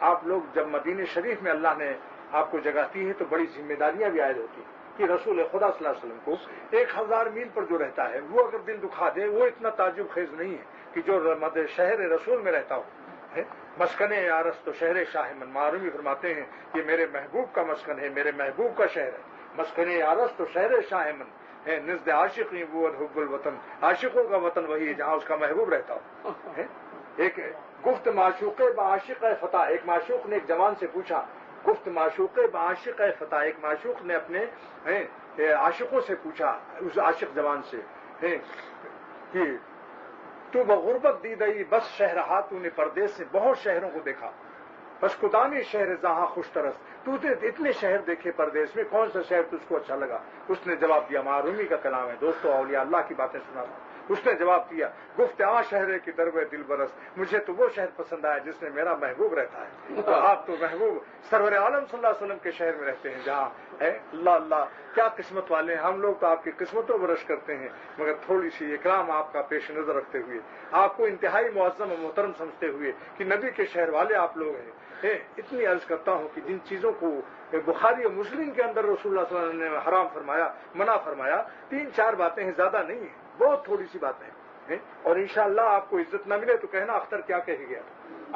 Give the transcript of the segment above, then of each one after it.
آپ لوگ جب مدینہ شریف میں اللہ نے آپ کو جگہ دی ہے تو بڑی ذمہ داریاں بھی عائد ہوتی ہیں کہ رسول خدا صلی اللہ علیہ وسلم کو 1000 میل پر جو رہتا ہے وہ اگر دل دکھا دے وہ اتنا تعجب خیز نہیں ہے کہ جو شہر رسول میں رہتا ہو. مسکن عرس تو شہر شاہ من، معرومی فرماتے ہیں یہ میرے محبوب کا مسکن ہے، میرے محبوب کا شہر ہے. مسکن عرس تو شہر شاہ من ہے، نزد عاشقی وہ حب الوطن، عاشقوں کا وطن وہی ہے جہاں اس کا محبوب رہتا ہو. ایک گفت معشوق بعاشق فتح، ایک معشوق نے ایک جوان سے پوچھا، گفت معشوق بعاشق فتح، ایک معشوق نے اپنے عاشقوں سے پوچھا اس عاشق جوان سے کہ تو بغربت دیدئی بس شہرہا، تو نے پردیس سے بہت شہروں کو دیکھا، بس کدامی شہر جہاں خوش ترس، تو نے اتنے شہر دیکھے پردیس میں، کون سا شہر تجھ کو اچھا لگا؟ اس نے جواب دیا، معرومی کا کلام ہے دوستو، اولیاء اللہ کی باتیں سنا تھا. اس نے جواب دیا، گفت آ شہر کی درب دل برس، مجھے تو وہ شہر پسند آیا جس میں میرا محبوب رہتا ہے. تو آپ تو محبوب سرور عالم صلی اللہ علیہ وسلم کے شہر میں رہتے ہیں جہاں ہے اللہ اللہ، کیا قسمت والے ہیں ہم لوگ. تو آپ کی قسمتوں برش کرتے ہیں، مگر تھوڑی سی اکرام آپ کا پیش نظر رکھتے ہوئے، آپ کو انتہائی معظم و محترم سمجھتے ہوئے کہ نبی کے شہر والے آپ لوگ ہیں. اتنی عرض کرتا ہوں کہ جن چیزوں کو بخاری اور مسلم کے اندر رسول اللہ صلی اللہ علیہ وسلم نے حرام فرمایا، منع فرمایا، 3-4 باتیں ہیں، زیادہ نہیں ہیں، بہت تھوڑی سی باتیں ہیں. اور انشاءاللہ آپ کو عزت نہ ملے تو کہنا اختر کیا کہہ گیا.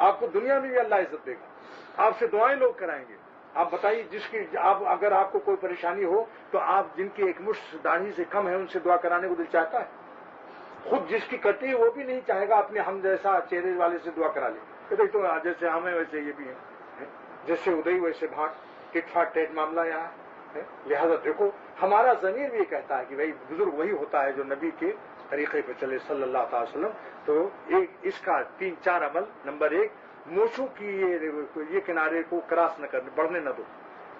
آپ کو دنیا میں بھی اللہ عزت دے گا، آپ سے دعائیں لوگ کرائیں گے. آپ بتائیے جس کی اگر آپ کو کوئی پریشانی ہو تو آپ جن کی ایک مشت داڑھی سے کم ہے ان سے دعا کرانے کو دل چاہتا ہے؟ خود جس کی کٹی ہے وہ بھی نہیں چاہے گا اپنے ہم جیسا چہرے والے سے دعا کرا لے. تو جیسے ہمیں ویسے یہ بھی ہے، جیسے ادئی ویسے بھاٹ، ٹٹ فاٹ ٹیٹ معاملہ یہاں ہے. لہذا دیکھو ہمارا ضمیر بھی کہتا ہے کہ بھائی بزرگ وہی ہوتا ہے جو نبی کے طریقے پہ چلے صلی اللہ تعالی وسلم. تو ایک اس کا 3-4 عمل. نمبر 1، موچوں کی یہ کنارے کو کراس نہ کرنے، بڑھنے نہ دو.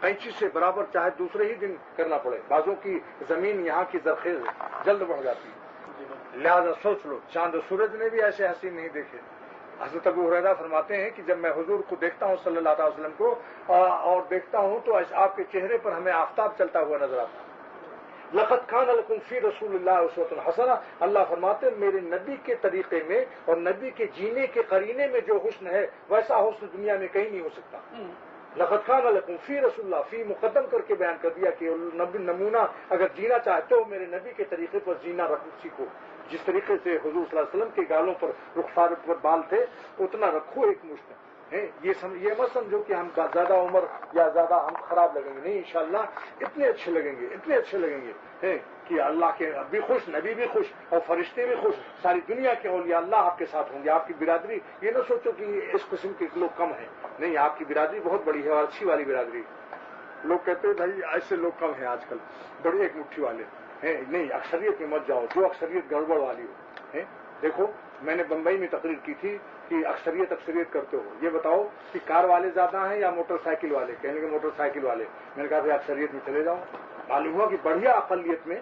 قینچی سے برابر چاہے دوسرے ہی دن کرنا پڑے، بعضوں کی زمین یہاں کی زرخیز جلد بڑھ جاتی ہے. لہذا سوچ لو، چاند و سورج نے بھی ایسے حسین نہیں دیکھے. حضرت ابو ہریرہ فرماتے ہیں کہ جب میں حضور کو دیکھتا ہوں صلی اللہ علیہ وسلم کو اور دیکھتا ہوں تو آپ کے چہرے پر ہمیں آفتاب چلتا ہوا نظر آتا ہے. لقد کان لکم فی رسول اللہ اسوۃ حسنہ، اللہ فرماتے ہیں میرے نبی کے طریقے میں اور نبی کے جینے کے قرینے میں جو حسن ہے ویسا حسن دنیا میں کہیں نہیں ہو سکتا. لقد کان لکم فی رسول اللہ، فی مقدم کر کے بیان کر دیا کہ نبی نمونہ اگر جینا چاہتے ہو میرے نبی کے طریقے پر جینا سیکھو. جس طریقے سے حضور صلی اللہ علیہ وسلم کے گالوں پر رخسار پر بال تھے اتنا رکھو ایک مشت. یہ مت سمجھو کہ ہم زیادہ عمر یا زیادہ ہم خراب لگیں گے، نہیں، انشاءاللہ اتنے اچھے لگیں گے، اتنے اچھے لگیں گے کہ اللہ کے بھی خوش، نبی بھی خوش اور فرشتے بھی خوش، ساری دنیا کے اولیاء اللہ آپ کے ساتھ ہوں گے. آپ کی برادری یہ نہ سوچو کہ اس قسم کے لوگ کم ہیں، نہیں، آپ کی برادری بہت بڑی ہے اور اچھی والی برادری. لوگ کہتے ہیں بھائی ایسے لوگ کم ہیں آج کل، بڑی ایک مٹھی والے ہیں. نہیں، اکثریت میں مت جاؤ، جو اکثریت گڑبڑ والی ہو. دیکھو میں نے بمبئی میں تقریر کی تھی کہ اکثریت کرتے ہو، یہ بتاؤ کہ کار والے زیادہ ہیں یا موٹر سائیکل والے؟ کہنے کے موٹر سائیکل والے. میں نے کہا بھائی اکثریت میں چلے جاؤ. معلوم ہوا کہ بڑھیا اقلیت میں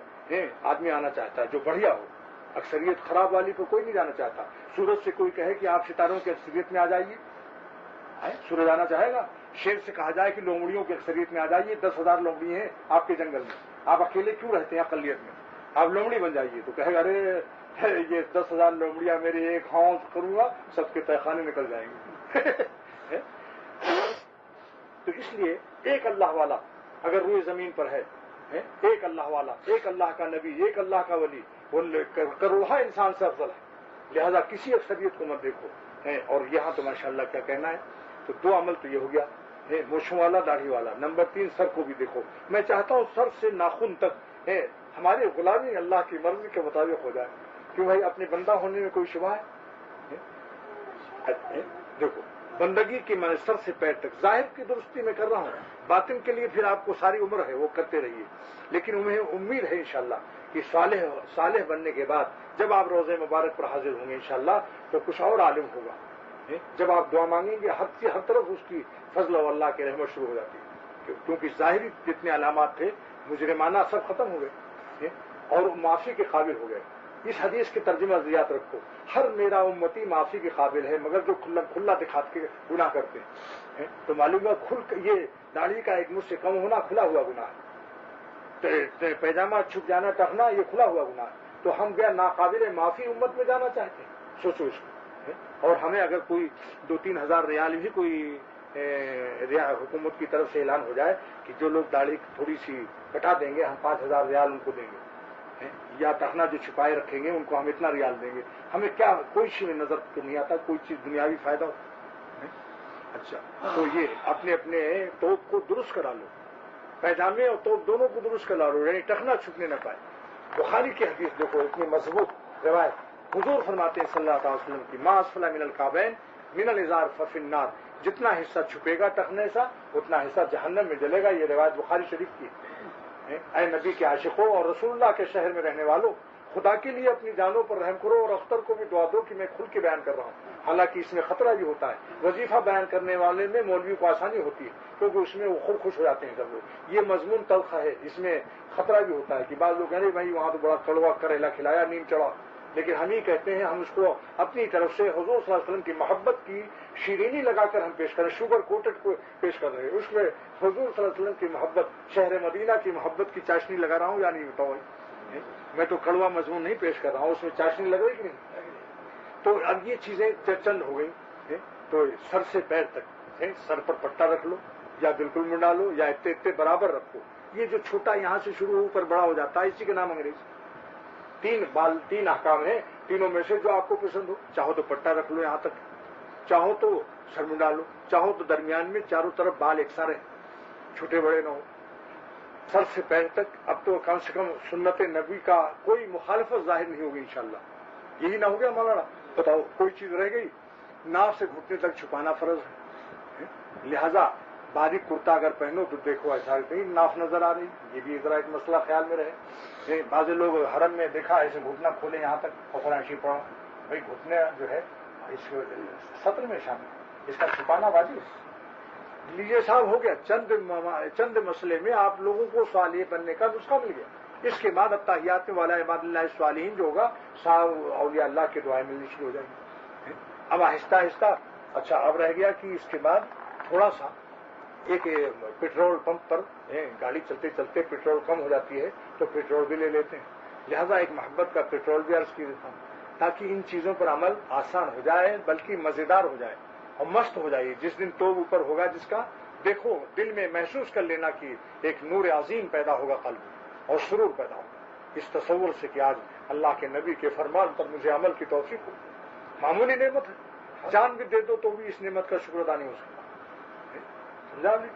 آدمی آنا چاہتا ہے جو بڑھیا ہو. اکثریت خراب والی کو کوئی نہیں جانا چاہتا. سورج سے کوئی کہے کہ آپ ستاروں کی اکثریت میں آ جائیے، سورج آنا چاہے گا. شیر سے کہا جائے کہ لومڑیوں کی اکثریت میں آ جائیے، 10,000 لومڑی ہیں آپ کے جنگل میں، آپ اکیلے کیوں رہتے ہیں اقلیت میں، آپ لومڑی بن جائیے. تو کہے گا ارے یہ 10,000 لومڑیاں میرے ایک ہاؤں کروں گا سب کے تہخانے نکل جائیں گے. تو اس لیے ایک اللہ والا اگر روئے زمین پر ہے، ایک اللہ والا، ایک اللہ کا نبی، ایک اللہ کا ولی، وہ کروڑا انسان سے افضل ہے. لہذا کسی اکثریت کو مت دیکھو. اور یہاں تو ماشاءاللہ کیا کہنا ہے. تو 2 عمل تو یہ ہو گیا، مونچھوں والا، داڑھی والا. نمبر 3، سر کو بھی دیکھو. میں چاہتا ہوں سر سے ناخن تک ہماری غلامی اللہ کی مرضی کے مطابق ہو جائے. کیوں بھائی اپنے بندہ ہونے میں کوئی شبہ ہے؟ دیکھو بندگی کی میں سر سے پیر تک ظاہر کی درستی میں کر رہا ہوں، باطن کے لیے پھر آپ کو ساری عمر ہے وہ کرتے رہیے. لیکن انہیں امید ہے انشاءاللہ کہ صالح بننے کے بعد جب آپ روزے مبارک پر حاضر ہوں گے انشاءاللہ تو کچھ اور عالم ہوگا. جب آپ دعا مانگیں گے ہر طرف اس کی فضل و اللہ کی رحمت شروع ہو جاتی ہے. کیونکہ ظاہری جتنے علامات تھے مجرمانہ سب ختم ہو گئے اور معافی کے قابل ہو گئے. اس حدیث کے ترجمہ یاد رکھو، ہر میرا امتی معافی کے قابل ہے مگر جو کھلا دکھا کے گناہ کرتے ہیں. تو معلوم ہے یہ داڑھی کا ایک مجھ سے کم ہونا کھلا ہوا گناہ ہے، پیجامہ چھپ جانا ٹکنا یہ کھلا ہوا گناہ ہے. تو ہم کیا ناقابل معافی امت میں جانا چاہتے ہیں؟ سوچو اس کو. اور ہمیں اگر کوئی 2-3 ہزار ریال بھی کوئی حکومت کی طرف سے اعلان ہو جائے کہ جو لوگ داڑھی تھوڑی سی کٹا دیں گے ہم 5,000 ریال ان کو دیں گے، یا ٹخنا جو چھپائے رکھیں گے ان کو ہم اتنا ریال دیں گے. ہمیں کیا کوئی چیز نظر تو نہیں آتا کوئی چیز دنیاوی فائدہ ہو. اچھا تو یہ اپنے اپنے توپ کو درست کرا لو، پیجامے اور توپ دونوں کو درست کرا لو، یعنی ٹخنا چھپنے نہ پائے. بخاری کی حدیث دیکھو اتنی مضبوط روایت، حضور فرماتے ہیں صلی اللہ علیہ وسلم کی ما اسفل من الکعبین من الازار ففی النار، جتنا حصہ چھپے گا ٹخنے سے اتنا حصہ جہنم میں جلے گا. یہ روایت بخاری شریف کی ہے. اے نبی کے عاشقوں اور رسول اللہ کے شہر میں رہنے والوں، خدا کے لیے اپنی جانوں پر رحم کرو اور اختر کو بھی دعا دو کہ میں کھل کے بیان کر رہا ہوں. حالانکہ اس میں خطرہ بھی ہوتا ہے. وظیفہ بیان کرنے والے میں مولوی کو آسانی ہوتی ہے کیونکہ اس میں وہ خود خوش ہو جاتے ہیں سب لوگ. یہ مضمون تلخ ہے، اس میں خطرہ بھی ہوتا ہے کہ بعض لوگ کہنے بھائی وہاں تو بڑا کڑوا کریلا کھلایا نیم چڑھا، لیکن ہم ہی کہتے ہیں ہم اس کو اپنی طرف سے حضور صلی اللہ علیہ وسلم کی محبت کی شیرینی لگا کر ہم پیش کریں، شوگر کوٹڈ کو پیش کر رہے ہیں. اس میں حضور صلی اللہ علیہ وسلم کی محبت، شہر مدینہ کی محبت کی چاشنی لگا رہا ہوں یا نہیں بتاؤ. میں تو کڑوا مضمون نہیں پیش کر رہا ہوں، اس میں چاشنی لگ رہی کہ نہیں. تو اب یہ چیزیں چند ہو گئی. تو سر سے پیر تک سر پر پٹا رکھ لو یا بالکل منڈا لو یا اتنے برابر رکھو. یہ جو چھوٹا یہاں سے شروع ہو کر بڑا ہو جاتا ہے اسی کے نام انگریزی. 3 احکام ہیں، تینوں میں سے جو آپ کو پسند ہو. چاہو تو پٹا رکھ لو یہاں تک، چاہو تو سر منڈا لو، چاہو تو درمیان میں چاروں طرف بال ایک سا رہے، چھوٹے بڑے نہ ہو. سر سے پیر تک. اب تو کم سے کم سنت نبی کا کوئی مخالفت ظاہر نہیں ہوگی انشاءاللہ. یہی نہ ہو گیا مولانا؟ بتاؤ کوئی چیز رہ گئی؟ ناف سے گھٹنے تک چھپانا فرض ہے. لہذا باریک کرتا اگر پہنو تو دیکھو ایسا کہیں ناف نظر آ رہی. یہ بھی ذرا ایک مسئلہ خیال میں رہے. بعض لوگ حرم میں دیکھا ایسے گھٹنا کھولے یہاں تک اور قرآن پڑھا. بھائی گھٹنے جو ہے اس سطر میں شامل، اس کا چھپانا واجب. لیجیے صاحب ہو گیا چند مسئلے میں آپ لوگوں کو صالح بننے کا نسخہ مل گیا. اس کے بعد اتحیات میں والا عباد اللہ الصالحین جو ہوگا صاحب اولیاء اللہ کے دعائیں ملنی شروع ہو جائیں گی. اب آہستہ آہستہ. اچھا اب رہ گیا کہ اس کے بعد تھوڑا سا ایک پیٹرول پمپ پر گاڑی چلتے چلتے پیٹرول کم ہو جاتی ہے تو پیٹرول بھی لے لیتے ہیں. لہذا ایک محبت کا پیٹرول بھی عرض کی دیتا ہوں تاکہ ان چیزوں پر عمل آسان ہو جائے بلکہ مزیدار ہو جائے اور مست ہو جائے. جس دن توب اوپر ہوگا جس کا دیکھو دل میں محسوس کر لینا کہ ایک نور عظیم پیدا ہوگا قلب میں اور سرور پیدا ہوگا اس تصور سے کہ آج اللہ کے نبی کے فرمان پر مجھے عمل کی توفیق ہو. معمولی نعمت ہے، جان بھی دے دو تو بھی اس نعمت کا شکر ادا نہیں ہو سکتا. سمجھا نہیں؟